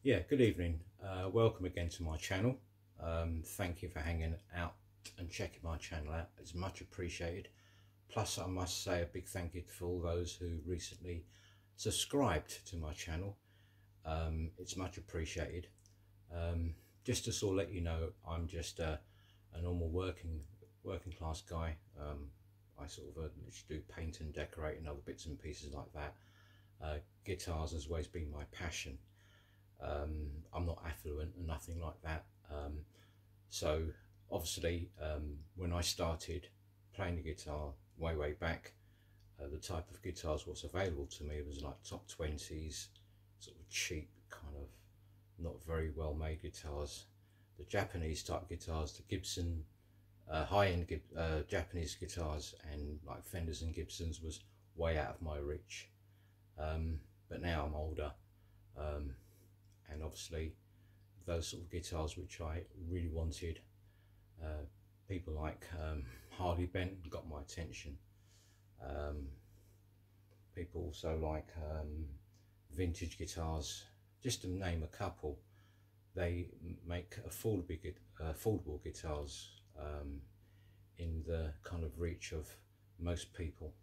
Yeah, good evening. Welcome again to my channel. Thank you for hanging out and checking my channel out. It's much appreciated. Plus, I must say a big thank you for all those who recently subscribed to my channel. It's much appreciated. Just to sort of let you know, I'm just a normal working class guy. I sort of do paint and decorate and other bits and pieces like that. Guitars has always been my passion. I'm not affluent and nothing like that. So obviously when I started playing the guitar way back, the type of guitars what's available to me was like top 20s, sort of cheap, kind of not very well made guitars. The Japanese type guitars, the Gibson, high-end Japanese guitars and like Fenders and Gibsons was way out of my reach. But now I'm older, and obviously those sort of guitars which I really wanted, people like Harley Benton got my attention. People also like vintage guitars, just to name a couple. They make affordable guitars in the kind of reach of most people.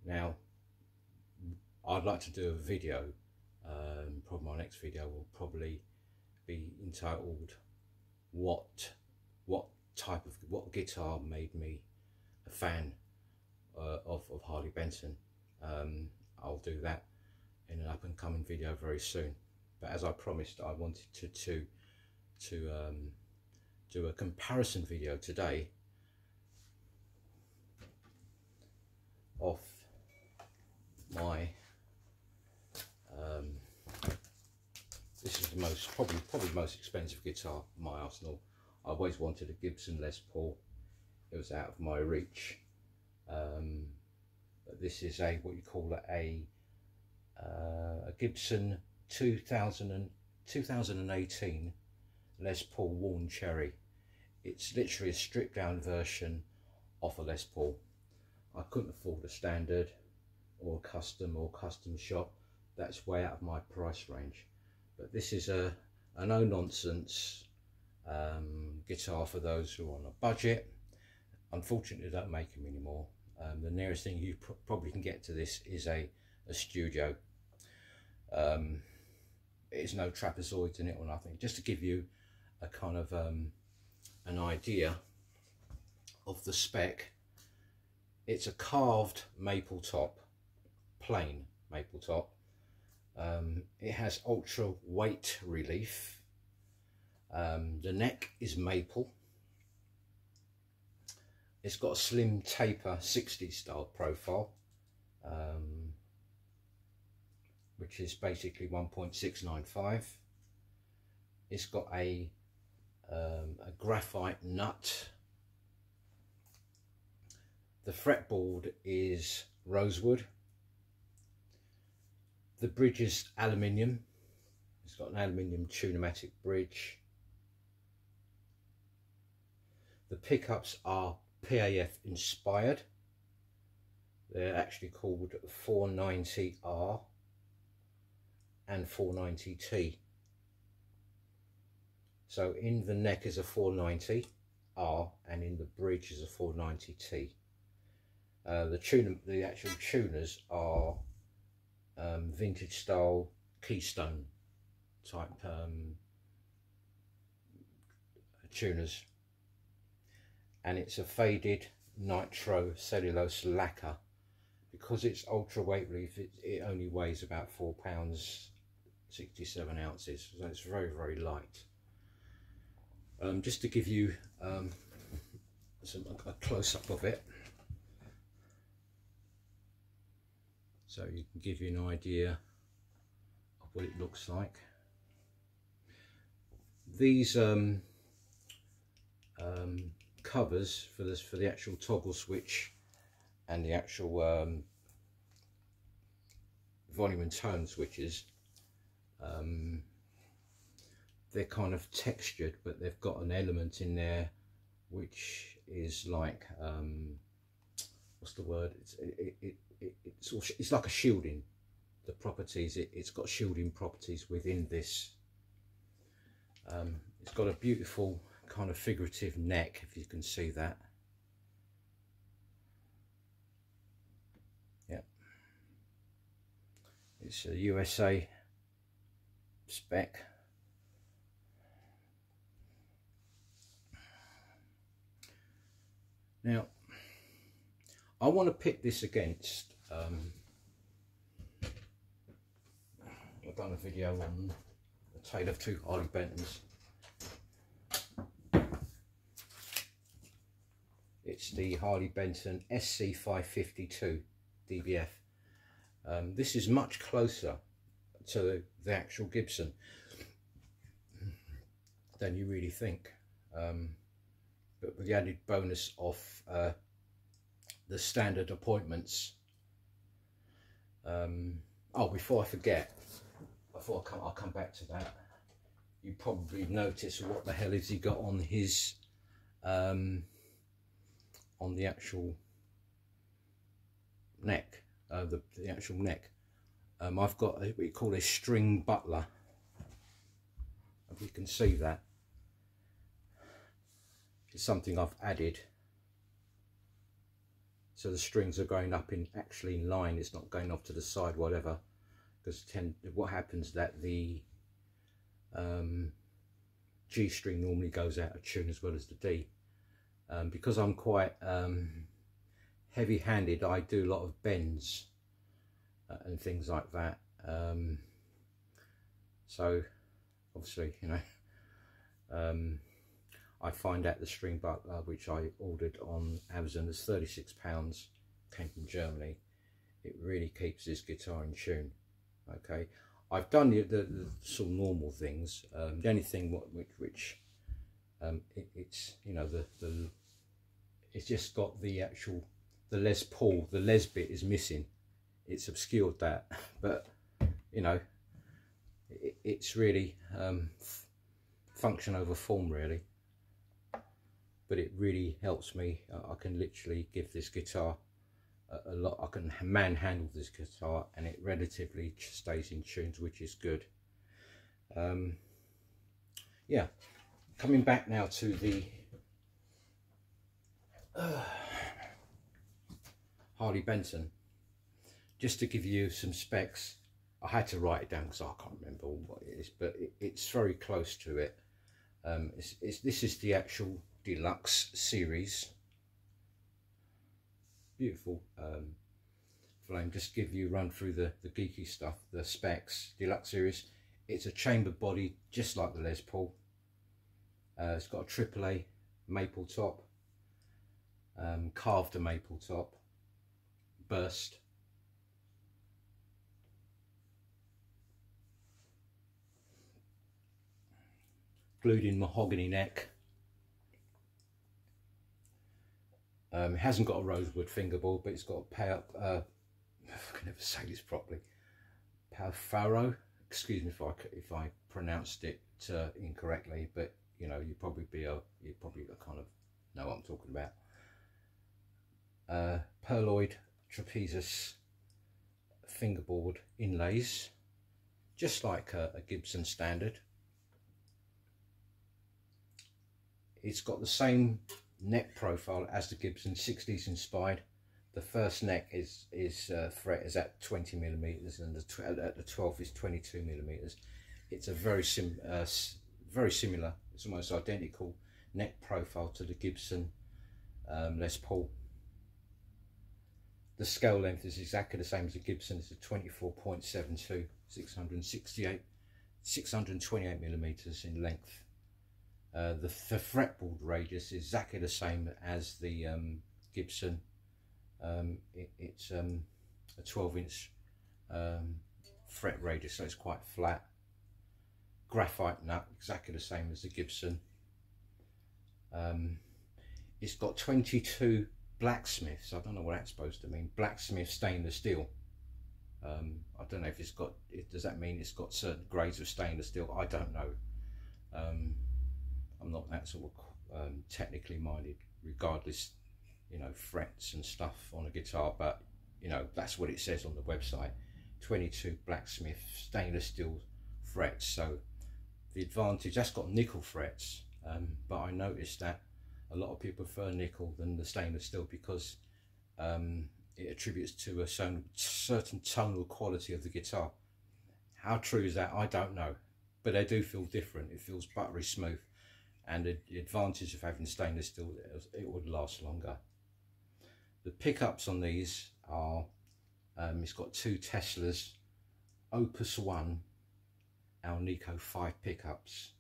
Now I'd like to do a video, probably my next video will probably be entitled what guitar made me a fan of Harley Benton. I'll do that in an up and coming video very soon. But as I promised, I wanted to do a comparison video today of my this is the probably most expensive guitar in my arsenal. I always wanted a Gibson Les Paul. It was out of my reach. But this is what you call a Gibson 2018 Les Paul Worn Cherry. It's literally a stripped down version of a Les Paul. I couldn't afford a standard or a custom shop. That's way out of my price range. But this is a no nonsense guitar for those who are on a budget. Unfortunately, they don't make them anymore. The nearest thing you probably can get to this is a studio. There's no trapezoids in it or nothing. Just to give you a kind of an idea of the spec, it's a carved maple top, plain maple top. It has ultra weight relief. The neck is maple. It's got a slim taper 60s style profile, which is basically 1.695. It's got a graphite nut. The fretboard is rosewood. The bridge is aluminium. It's got an aluminium tunematic bridge. The pickups are PAF inspired. They're actually called 490R and 490T. So in the neck is a 490R and in the bridge is a 490T. The actual tuners are vintage style keystone type tuners, and it's a faded nitro cellulose lacquer. Because it's ultra weight relief, it only weighs about 4 pounds 67 ounces, so it's very light. Just to give you a close-up of it, so you can give you an idea of what it looks like. These covers for the actual toggle switch and the actual volume and tone switches, they're kind of textured, but they've got an element in there which is like what's the word? It's like a shielding the properties. It's got shielding properties within this. It's got a beautiful kind of figurative neck, if you can see that. Yeah, it's a USA spec. Now, I want to pit this against, I've done a video on the tale of two Harley Bentons. It's the Harley Benton SC550 DBF. This is much closer to the actual Gibson than you really think. But with the added bonus of the standard appointments. Oh, before I forget, I'll come back to that. You probably notice what the hell has he got on his on the actual neck, the actual neck. I've got what we call a string butler. If you can see that. It's something I've added, so the strings are going up actually in line. It's not going off to the side, whatever, because what happens that the G string normally goes out of tune as well as the D. Because I'm quite heavy-handed, I do a lot of bends and things like that. So obviously, you know, I find out the string butler, which I ordered on Amazon, is £36, came from Germany. It really keeps this guitar in tune. Okay, I've done the sort of normal things. The only thing which it's, you know, it's just got the actual, the Les Paul, the Les bit is missing. It's obscured that, but you know, it's really function over form really. But it really helps me. I can literally give this guitar a lot. I can manhandle this guitar and it relatively stays in tunes, which is good. Yeah, coming back now to the Harley Benton. Just to give you some specs, I had to write it down because I can't remember what it is, but it's very close to it. This is the actual deluxe series. Beautiful flame. Just give you a run through the geeky stuff, the specs. Deluxe series. It's a chamber body just like the Les Paul. It's got a AAA maple top, carved a maple top, burst. Glued in mahogany neck. It hasn't got a rosewood fingerboard, but it's got a power, I can never say this properly, faro. Excuse me if I pronounced it incorrectly, but you know, you probably kind of know what I'm talking about. Pearloid trapezus fingerboard inlays, just like a Gibson standard. It's got the same neck profile as the Gibson, 60s inspired. The first neck is fret is at 20mm and at the 12th is 22mm. It's a very similar, it's almost identical neck profile to the Gibson Les Paul. The scale length is exactly the same as the Gibson. It's a 24.72, 628mm in length. The fretboard radius is exactly the same as the Gibson. It's a 12-inch fret radius, so it's quite flat. Graphite nut, exactly the same as the Gibson. It's got 22 blacksmiths. I don't know what that's supposed to mean. Blacksmith stainless steel. I don't know if it's got, does that mean it's got certain grades of stainless steel? I don't know. I'm not that sort of technically minded, regardless, you know, frets and stuff on a guitar, but you know, that's what it says on the website. 22 blacksmith stainless steel frets. So the advantage, that's got nickel frets, but I noticed that a lot of people prefer nickel than the stainless steel because it attributes to a certain tonal quality of the guitar. How true is that? I don't know, but they do feel different. It feels buttery smooth, and the advantage of having stainless steel, it would last longer. The pickups on these are, it's got two Tesla's Opus 1 Alnico 5 pickups.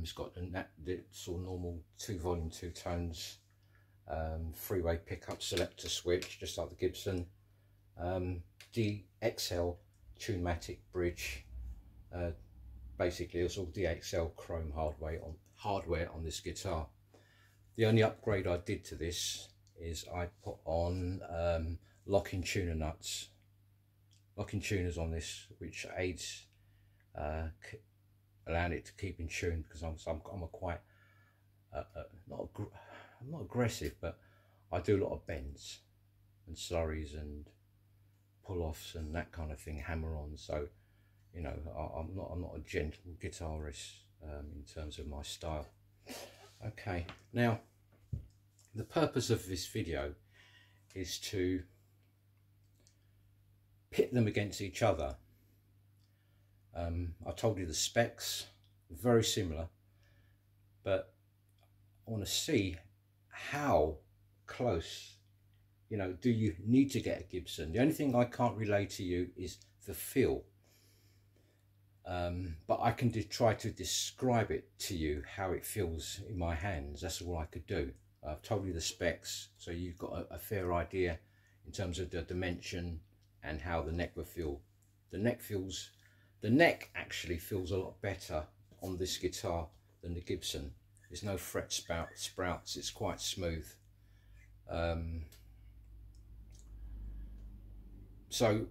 It's got the sort of normal 2 volume 2 tones, freeway pickup selector switch, just like the Gibson, DXL Tunematic bridge. Basically it's all DXL chrome hardware on this guitar. The only upgrade I did to this is I put on locking tuner nuts, locking tuners on this, which aids allowing it to keep in tune, because I'm a quite I'm not aggressive, but I do a lot of bends and slurries and pull-offs and that kind of thing, hammer-ons. So you know, I'm not a gentle guitarist in terms of my style. Okay, now the purpose of this video is to pit them against each other. I told you the specs very similar, but I want to see how close, you know, do you need to get a Gibson. The only thing I can't relay to you is the feel, but I can try to describe it to you how it feels in my hands. That's all I could do. I've told you the specs, so you've got a fair idea in terms of the dimension and how the neck will feel. The neck actually feels a lot better on this guitar than the Gibson. There's no fret sprouts, it's quite smooth. So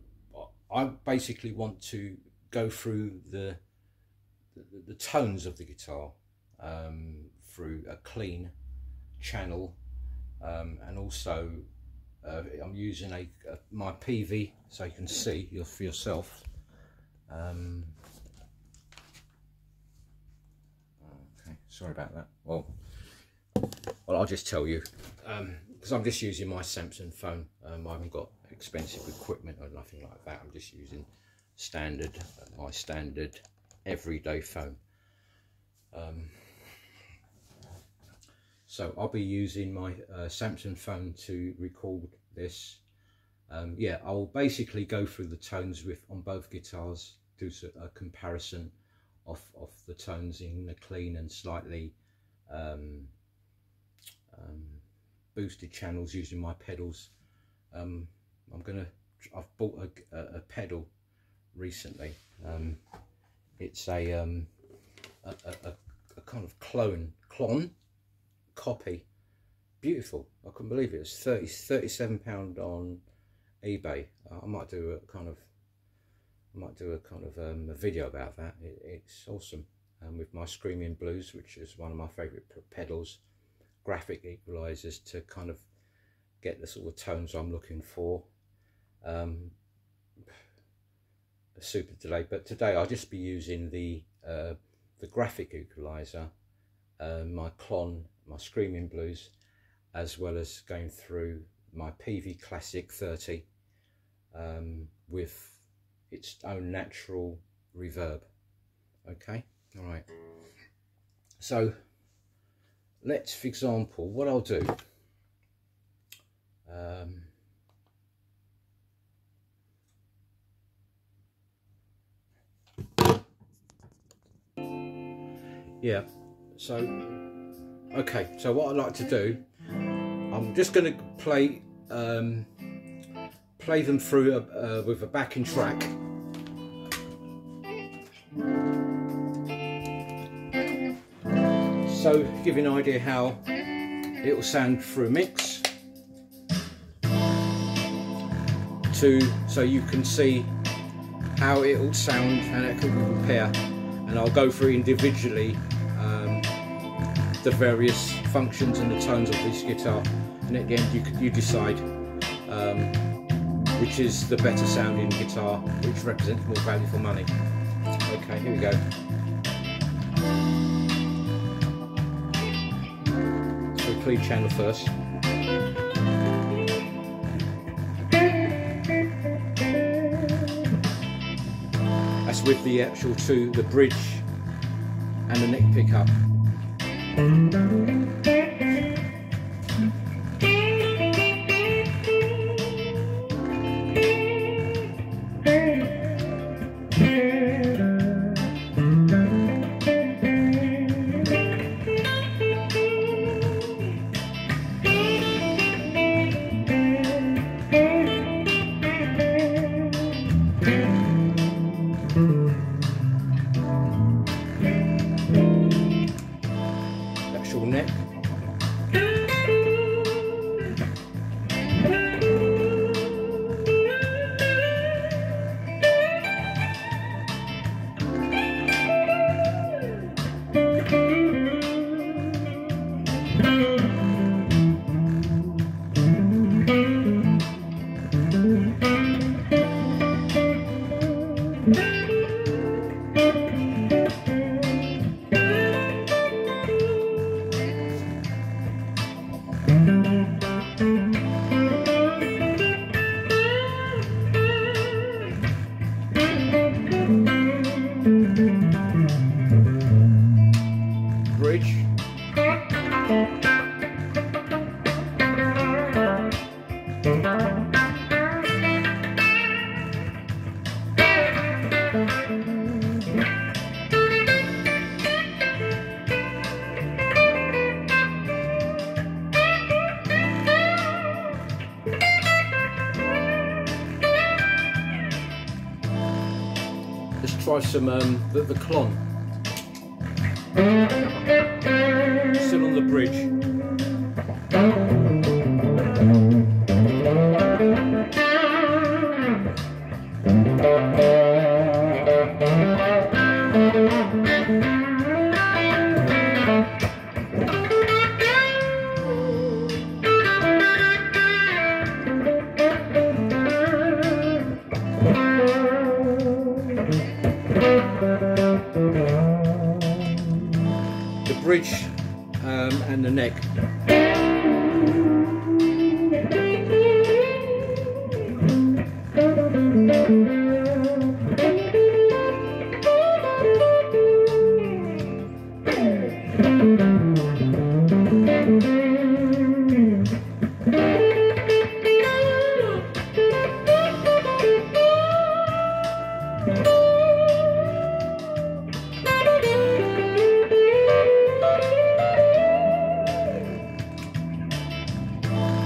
I basically want to go through the tones of the guitar through a clean channel, and also I'm using my PV so you can see for yourself. Okay, sorry about that. Well, I'll just tell you, because I'm just using my Samsung phone. I haven't got expensive equipment or nothing like that. I'm just using my standard everyday phone. So I'll be using my Samsung phone to record this. Yeah, I'll basically go through the tones on both guitars, do a comparison of the tones in the clean and slightly boosted channels using my pedals. I've bought a pedal recently. It's a kind of clone copy. Beautiful. I couldn't believe it. It's £37 on eBay. I might do a kind of a video about that. It's awesome. With my Screaming Blues, which is one of my favourite pedals, graphic equalizers to kind of get the sort of tones I'm looking for. A super delay, but today I'll just be using the graphic equalizer, my Screaming Blues, as well as going through my PV Classic 30 with its own natural reverb. Okay, all right. So let's, for example, what I'll do. Yeah, so okay, so what I'd like to do, I'm just going to play them through with a backing track. So give you an idea how it will sound through a mix, so you can see how it will sound and it can compare. And I'll go through individually the various functions and the tones of this guitar, and at the end you decide which is the better sounding guitar, which represents more value for money. Okay, here we go. So clean channel first. That's with the actual the bridge and the neck pickup. Neck. Bridge. Let's try some the clon. Still on the bridge. The bridge and the neck.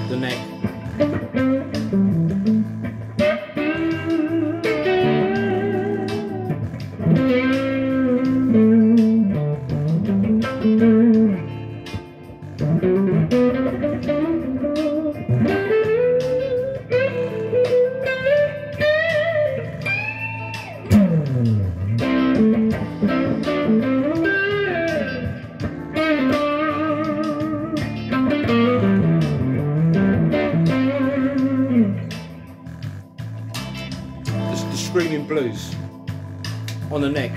The neck. The screaming blues on the neck.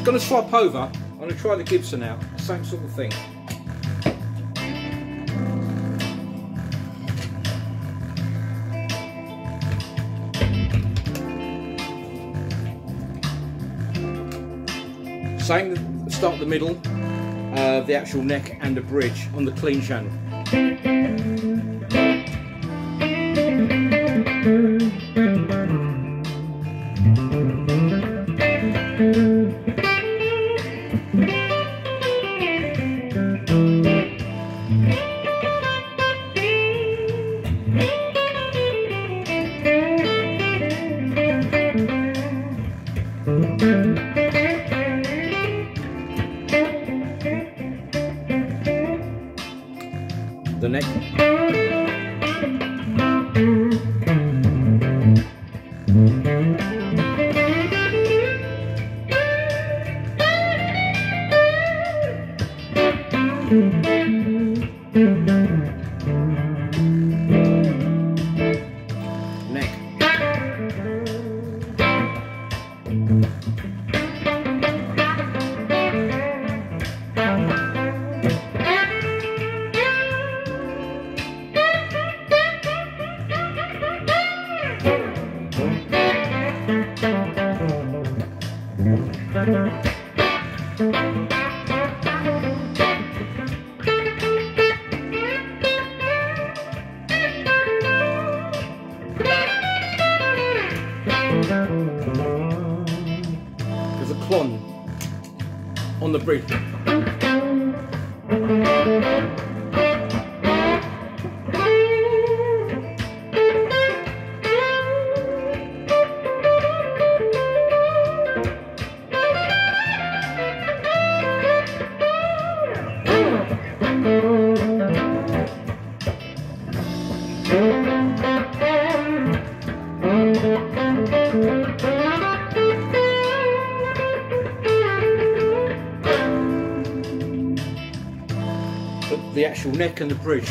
Going to swap over. I'm going to try the Gibson out. Same sort of thing. Same, start the middle, the actual neck and the bridge on the clean channel. There's a clon on the bridge. The actual neck and the bridge.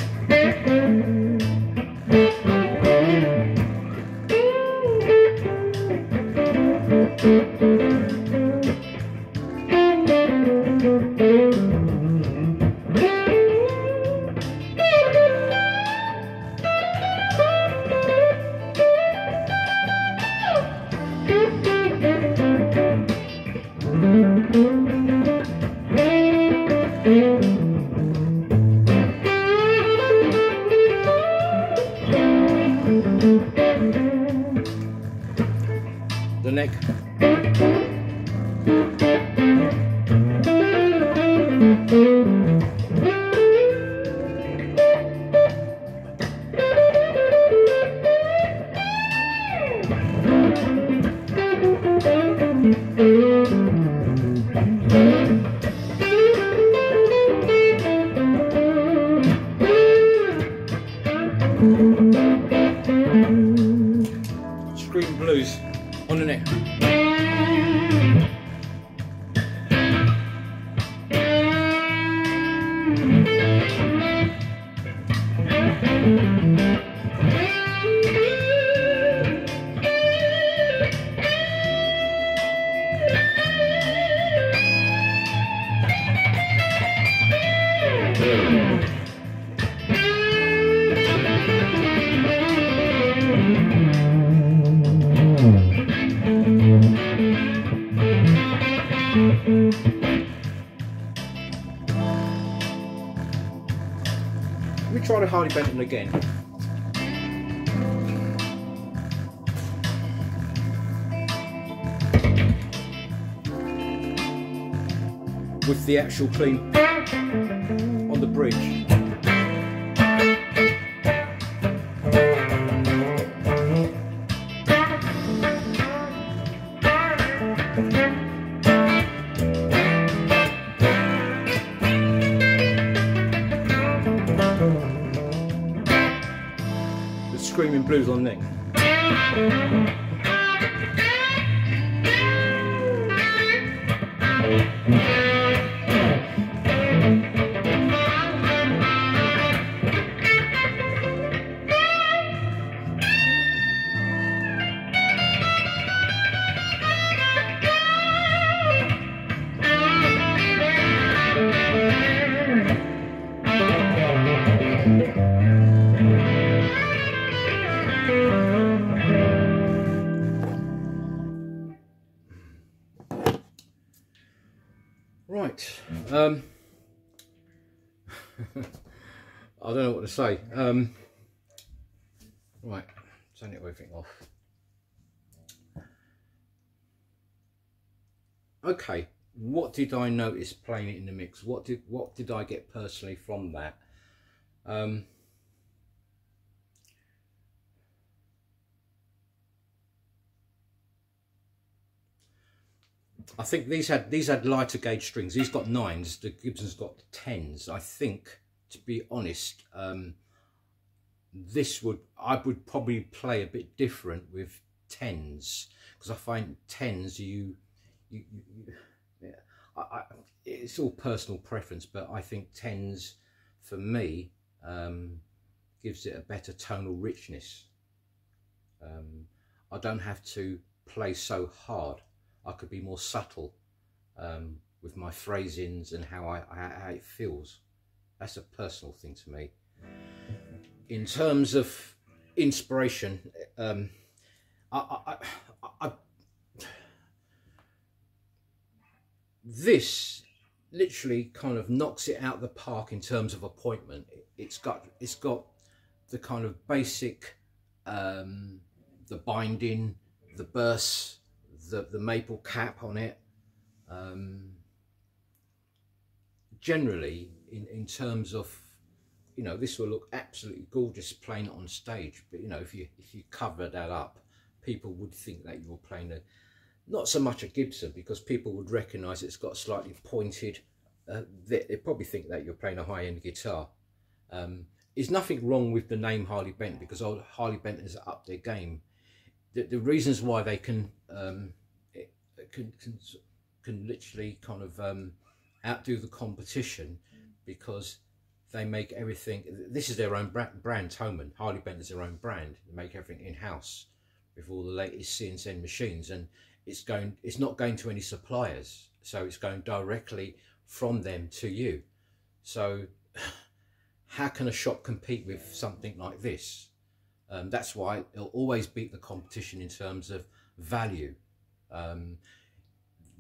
The neck. Scream blues on the neck. Let me try the Harley Benton again. With the actual clean on the bridge. Screaming blues on the neck. Right, I don't know what to say. Right, turn everything off. Okay, what did I notice playing it in the mix? What did I get personally from that? I think these had lighter gauge strings. These got 9s. The Gibson's got 10s. I think, to be honest, I would probably play a bit different with 10s, because I find 10s yeah, it's all personal preference, but I think 10s for me gives it a better tonal richness. I don't have to play so hard. I could be more subtle with my phrasings and how it feels. That's a personal thing to me. In terms of inspiration, this literally kind of knocks it out of the park in terms of appointment. It's got the kind of basic, the binding, the bursts, the maple cap on it. Generally, in terms of, you know, this will look absolutely gorgeous playing it on stage, but you know, if you cover that up, people would think that you're playing not so much a Gibson, because people would recognise it's got slightly pointed. They probably think that you're playing a high-end guitar. There's nothing wrong with the name Harley Benton, because Harley Benton has upped their game. The reasons why they can literally kind of outdo the competition, because they make everything. This is their own brand. Thomann, Harley Benton is their own brand. They make everything in house with all the latest CNC machines, and it's not going to any suppliers, so it's going directly from them to you. So how can a shop compete with something like this? That's why it'll always beat the competition in terms of value.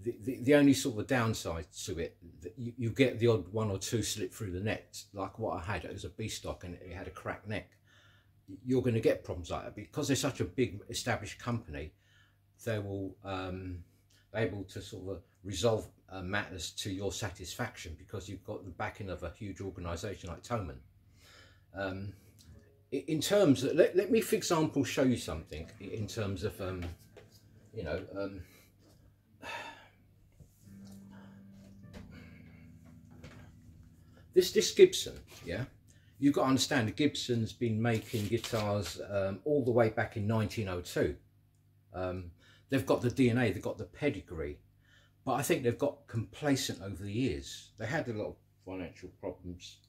The only sort of downside to it, you get the odd one or two slip through the net, like what I had. It was a B stock and it had a cracked neck. You're going to get problems like that because they're such a big established company. They will be able to sort of resolve matters to your satisfaction, because you've got the backing of a huge organisation like Thomann. In terms of, let me for example show you something in terms of you know, this Gibson, yeah, you've got to understand the Gibson's been making guitars all the way back in 1902. They've got the DNA, they've got the pedigree, but I think they've got complacent over the years. They had a lot of financial problems,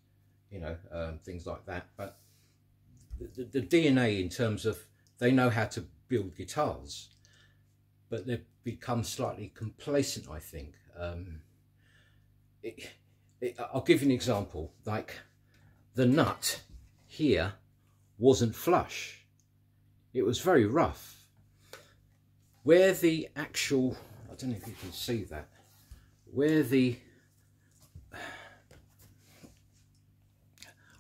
you know, things like that, but the DNA in terms of they know how to build guitars, but they've become slightly complacent, I think. I'll give you an example. Like the nut here wasn't flush. It was very rough. Where the actual, I don't know if you can see that, where the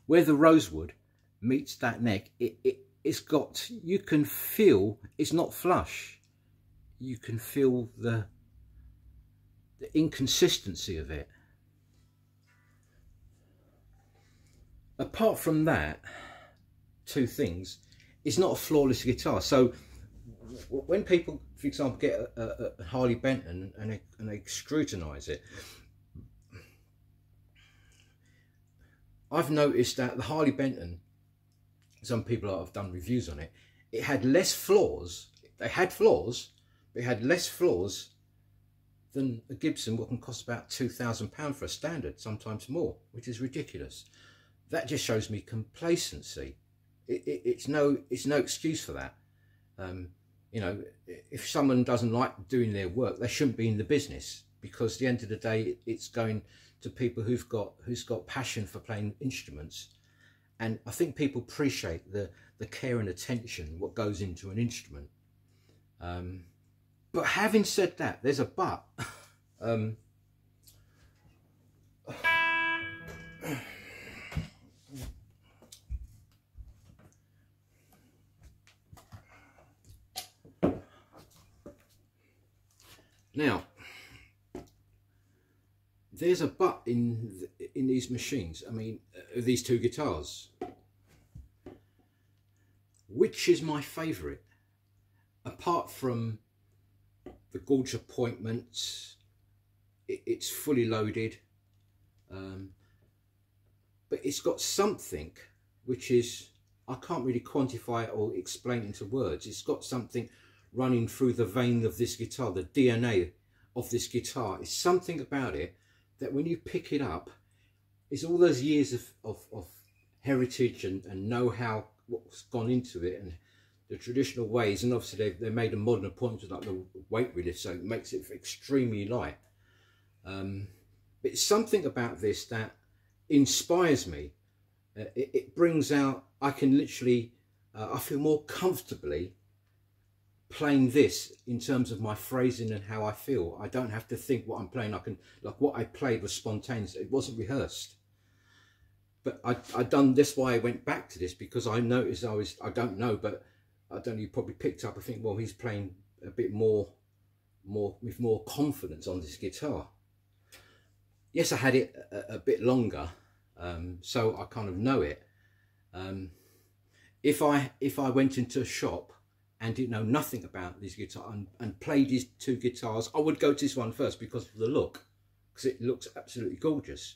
rosewood meets that neck, it's got, you can feel it's not flush. You can feel the inconsistency of it. Apart from that, two things, it's not a flawless guitar. So when people, for example, get a Harley Benton and they scrutinise it, I've noticed that the Harley Benton, some people have done reviews on it, it had less flaws. They had flaws, but it had less flaws than a Gibson, what can cost about £2,000 for a standard, sometimes more, which is ridiculous. That just shows me complacency. It's no excuse for that. You know, if someone doesn't like doing their work, they shouldn't be in the business, because at the end of the day, it's going to people who's got passion for playing instruments. And I think people appreciate the care and attention what goes into an instrument. But having said that, there's a but. Now, there's a but in these machines. I mean, these two guitars. Which is my favourite? Apart from the gorge appointments, it's fully loaded, but it's got something which is I can't really quantify it or explain it into words. It's got something running through the vein of this guitar, the DNA of this guitar. It's something about it that when you pick it up, it's all those years of heritage and know-how, what's gone into it, and the traditional ways. And obviously they made a modern appointment like the weight relief, so it makes it extremely light. But it's something about this that inspires me. It brings out, I can literally, I feel more comfortably playing this in terms of my phrasing and how I feel. I don't have to think what I'm playing. I can, like, what I played was spontaneous. It wasn't rehearsed. But I done this, why I went back to this, because I noticed I don't know, but I don't know, you probably picked up, I think, well, he's playing a bit more with more confidence on this guitar. Yes, I had it a bit longer, so I kind of know it. If I went into a shop and didn't know nothing about this guitar and played these two guitars, I would go to this one first because of the look, because it looks absolutely gorgeous.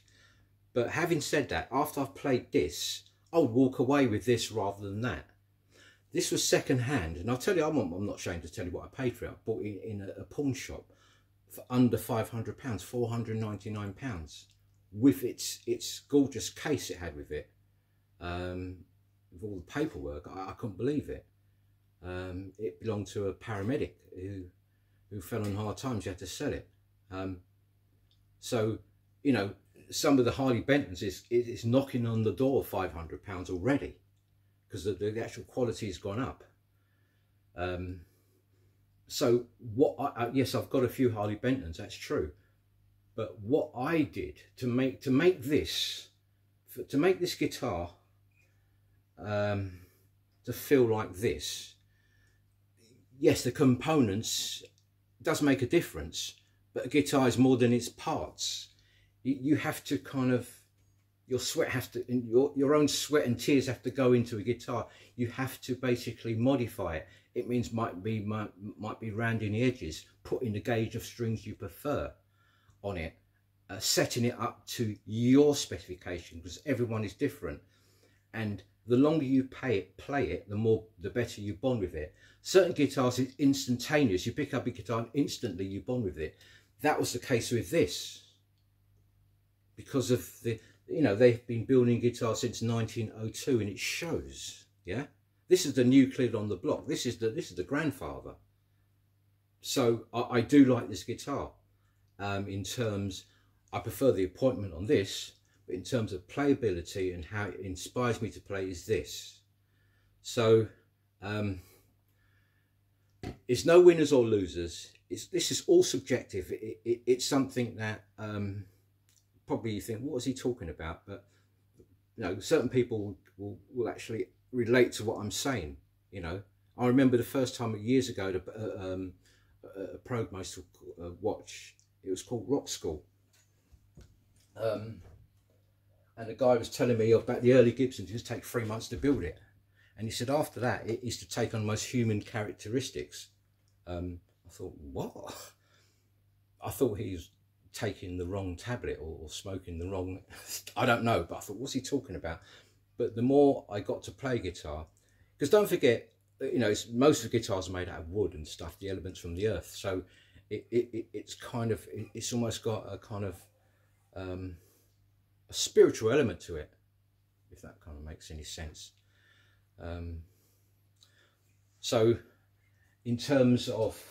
But having said that, after I've played this, I would walk away with this rather than that. This was second hand, and I'll tell you, I'm not ashamed to tell you what I paid for it. I bought it in a pawn shop for under £500, £499, with its gorgeous case it had with it, with all the paperwork. I couldn't believe it. It belonged to a paramedic who fell on hard times. You had to sell it. So, you know, some of the Harley Bentons is knocking on the door of £500 already, because the actual quality has gone up. So what yes, I've got a few Harley Bentons, that's true, but what I did to make this guitar to feel like this, yes, the components does make a difference, but a guitar is more than its parts. You have to kind of, your sweat has to, your own sweat and tears have to go into a guitar. You have to basically modify it. It means might be rounding the edges, putting the gauge of strings you prefer on it, setting it up to your specification, because everyone is different. And the longer you play it, the better you bond with it. Certain guitars is instantaneous. You pick up a guitar and instantly you bond with it. That was the case with this, because of the, you know, they've been building guitars since 1902, and it shows. Yeah, this is the new kid on the block. This is the grandfather. So I do like this guitar. In terms, I prefer the appointment on this, but in terms of playability and how it inspires me to play is this. So it's no winners or losers. This is all subjective. It's something that probably you think, what is he talking about? But you know, certain people will actually relate to what I'm saying. You know, I remember the first time years ago, a program I used to watch. It was called Rock School, and the guy was telling me about the early Gibsons. It used to take 3 months to build it, and he said after that it used to take on most human characteristics. I thought, what? I thought he was taking the wrong tablet or smoking the wrong, I don't know, but I thought, what's he talking about? But the more I got to play guitar, because don't forget, you know, most of the guitars are made out of wood and stuff, the elements from the earth, so it's kind of, it's almost got a kind of a spiritual element to it, if that kind of makes any sense. So in terms of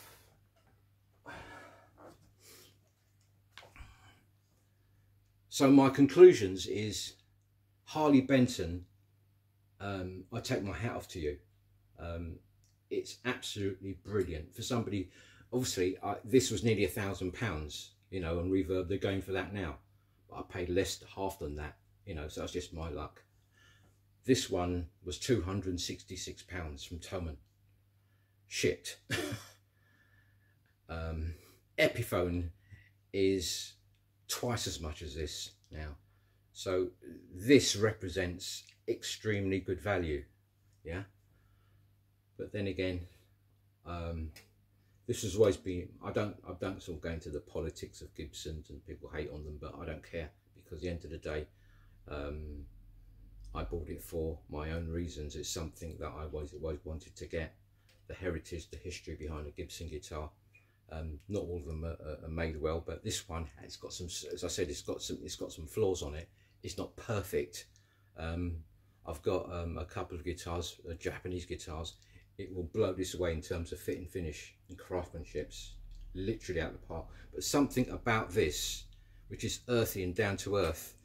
my conclusions is Harley Benton, I take my hat off to you. It's absolutely brilliant for somebody. Obviously, this was nearly £1,000, you know, on reverb. They're going for that now. But I paid less, half than that, you know, so that's just my luck. This one was £266 from Thomann. Shit. Epiphone is twice as much as this now, so this represents extremely good value. Yeah, but then again, this has always been, I don't sort of go into the politics of Gibsons and people hate on them, but I don't care, because at the end of the day, I bought it for my own reasons. It's something that I always wanted to get. The heritage, the history behind a Gibson guitar. Not all of them are made well, but this one has got some, as I said, it's got some flaws on it. It's not perfect. I've got a couple of guitars, Japanese guitars. It will blow this away in terms of fit and finish and craftsmanship's literally out of the park. But something about this, which is earthy and down to earth,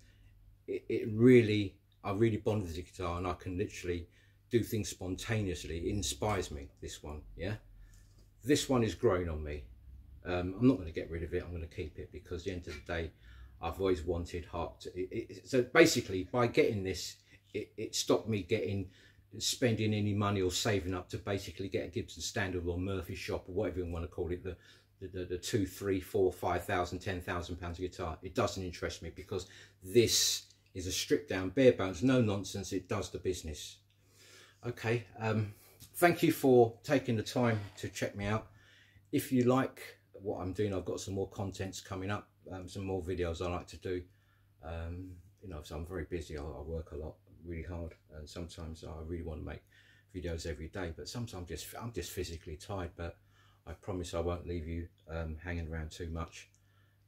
I really bond with the guitar, and I can literally do things spontaneously. It inspires me, this one, yeah. This one is growing on me. I'm not going to get rid of it. I'm going to keep it, because at the end of the day, I've always wanted so basically, by getting this, it stopped me spending any money or saving up to basically get a Gibson Standard or Murphy shop or whatever you want to call it, the 2, 3, 4, 5,000, 10,000 pounds guitar. It doesn't interest me, because this is a stripped down, bare bones, no nonsense. It does the business. Okay, thank you for taking the time to check me out. If you like what I'm doing, I've got some more contents coming up, some more videos I like to do. You know, so I'm very busy. I work a lot, really hard, and sometimes I really want to make videos every day, but sometimes I'm just physically tired. But I promise I won't leave you hanging around too much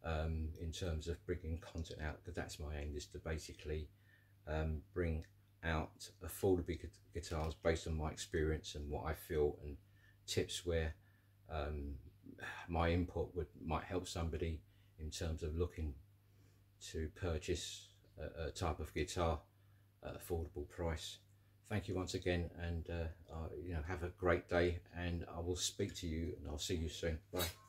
in terms of bringing content out, because that's my aim, is to basically bring out affordable guitars based on my experience and what I feel, and tips where my input might help somebody in terms of looking to purchase a type of guitar at affordable price. Thank you once again, and you know, have a great day, and I will speak to you, and I'll see you soon. Bye.